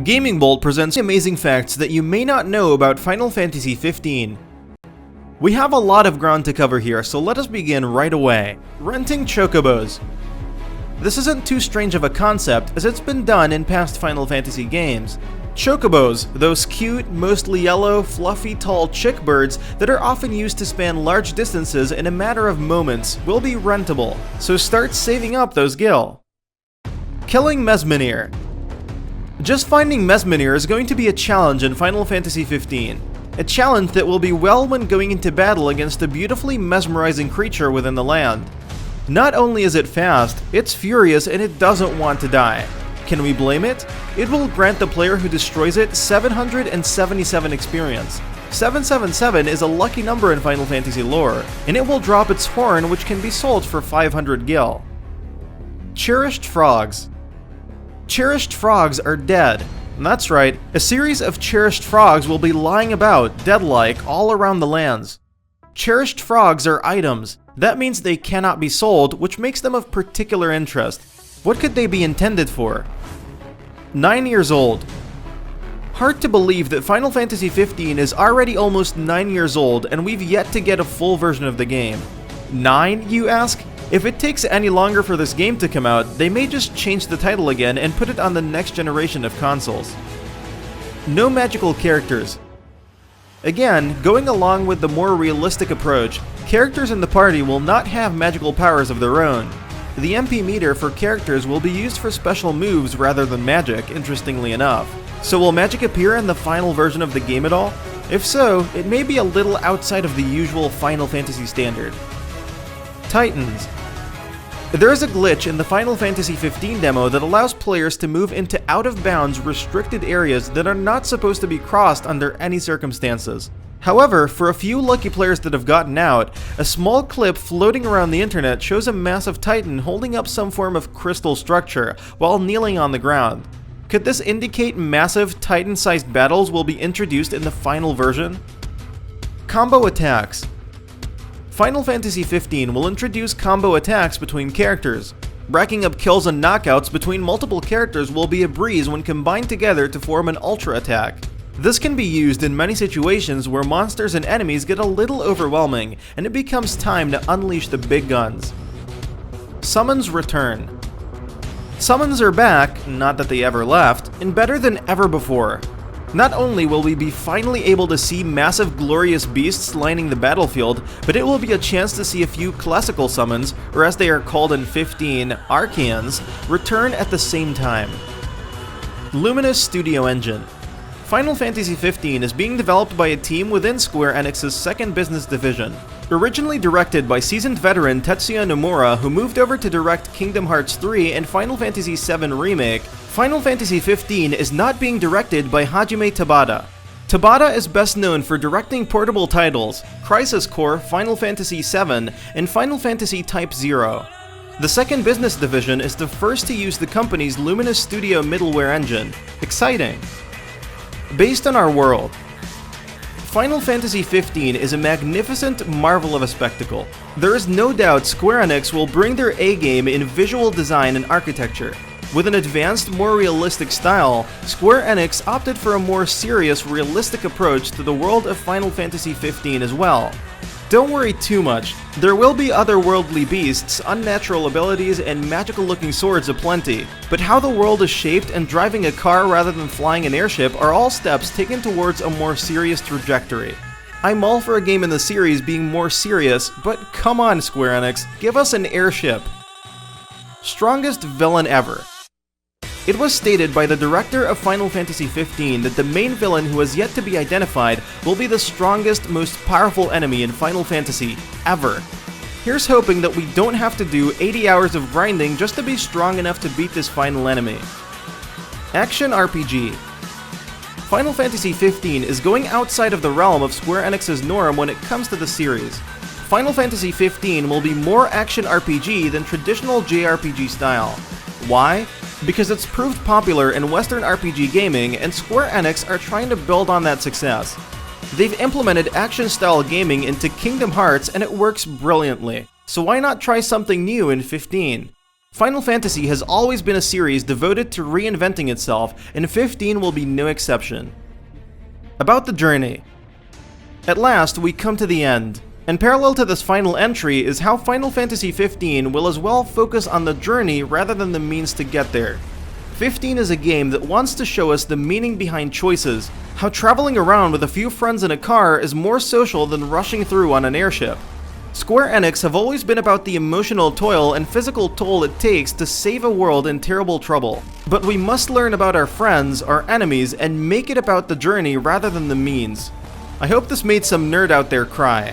Gaming Bolt presents amazing facts that you may not know about Final Fantasy XV. We have a lot of ground to cover here, so let us begin right away. Renting chocobos. This isn't too strange of a concept, as it's been done in past Final Fantasy games. Chocobos, those cute, mostly yellow, fluffy, tall chick birds that are often used to span large distances in a matter of moments, will be rentable, so start saving up those gil. Killing MESMENIR. Just finding MESMENIR is going to be a challenge in Final Fantasy XV. A challenge that will be well when going into battle against a beautifully mesmerizing creature within the land. Not only is it fast, it's furious and it doesn't want to die. Can we blame it? It will grant the player who destroys it 777 experience. 777 is a lucky number in Final Fantasy lore, and it will drop its horn, which can be sold for 500 gil. Cherished frogs. Cherished frogs are dead. That's right, a series of cherished frogs will be lying about, dead-like, all around the lands. Cherished frogs are items. That means they cannot be sold, which makes them of particular interest. What could they be intended for? 9 years old. Hard to believe that Final Fantasy XV is already almost 9 years old and we've yet to get a full version of the game. 9, you ask? If it takes any longer for this game to come out, they may just change the title again and put it on the next generation of consoles. No magical characters. Again, going along with the more realistic approach, characters in the party will not have magical powers of their own. The MP meter for characters will be used for special moves rather than magic, interestingly enough. So will magic appear in the final version of the game at all? If so, it may be a little outside of the usual Final Fantasy standard. Titans. There is a glitch in the Final Fantasy XV demo that allows players to move into out-of-bounds restricted areas that are not supposed to be crossed under any circumstances. However, for a few lucky players that have gotten out, a small clip floating around the internet shows a massive titan holding up some form of crystal structure while kneeling on the ground. Could this indicate massive titan-sized battles will be introduced in the final version? Combo attacks. Final Fantasy XV will introduce combo attacks between characters. Racking up kills and knockouts between multiple characters will be a breeze when combined together to form an ultra attack. This can be used in many situations where monsters and enemies get a little overwhelming and it becomes time to unleash the big guns. Summons return. Summons are back, not that they ever left, and better than ever before. Not only will we be finally able to see massive glorious beasts lining the battlefield, but it will be a chance to see a few classical summons, or as they are called in 15, Archaeans, return at the same time. LUMINOUS Studio Engine. Final Fantasy XV is being developed by a team within Square Enix's second business division. Originally directed by seasoned veteran Tetsuya Nomura, who moved over to direct Kingdom Hearts 3 and Final Fantasy VII Remake, Final Fantasy XV is not being directed by Hajime Tabata. Tabata is best known for directing portable titles, Crisis Core, Final Fantasy VII, and Final Fantasy Type 0. The second business division is the first to use the company's Luminous Studio middleware engine. Exciting! Based on our world. Final Fantasy XV is a magnificent marvel of a spectacle. There is no doubt Square Enix will bring their A-game in visual design and architecture. With an advanced, more realistic style, Square Enix opted for a more serious, realistic approach to the world of Final Fantasy XV as well. Don't worry too much, there will be otherworldly beasts, unnatural abilities, and magical-looking swords aplenty, but how the world is shaped and driving a car rather than flying an airship are all steps taken towards a more serious trajectory. I'm all for a game in the series being more serious, but come on Square Enix, give us an airship. Strongest villain ever. It was stated by the director of Final Fantasy XV that the main villain who has yet to be identified will be the strongest, most powerful enemy in Final Fantasy ever. Here's hoping that we don't have to do 80 hours of grinding just to be strong enough to beat this final enemy. Action RPG. Final Fantasy XV is going outside of the realm of Square Enix's norm when it comes to the series. Final Fantasy XV will be more action RPG than traditional JRPG style. Why? Because it's proved popular in Western RPG gaming and Square Enix are trying to build on that success. They've implemented action-style gaming into Kingdom Hearts and it works brilliantly, so why not try something new in 15? Final Fantasy has always been a series devoted to reinventing itself, and 15 will be no exception. About the journey. At last, we come to the end, and parallel to this final entry is how Final Fantasy 15 will as well focus on the journey rather than the means to get there. 15 is a game that wants to show us the meaning behind choices, how traveling around with a few friends in a car is more social than rushing through on an airship. Square Enix have always been about the emotional toil and physical toll it takes to save a world in terrible trouble. But we must learn about our friends, our enemies, and make it about the journey rather than the means. I hope this made some nerd out there cry.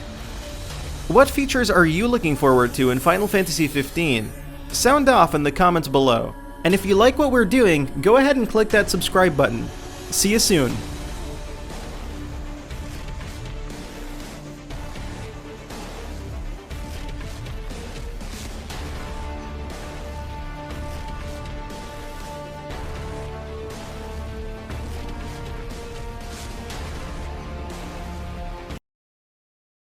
What features are you looking forward to in Final Fantasy 15? Sound off in the comments below. And if you like what we're doing, go ahead and click that subscribe button. See you soon.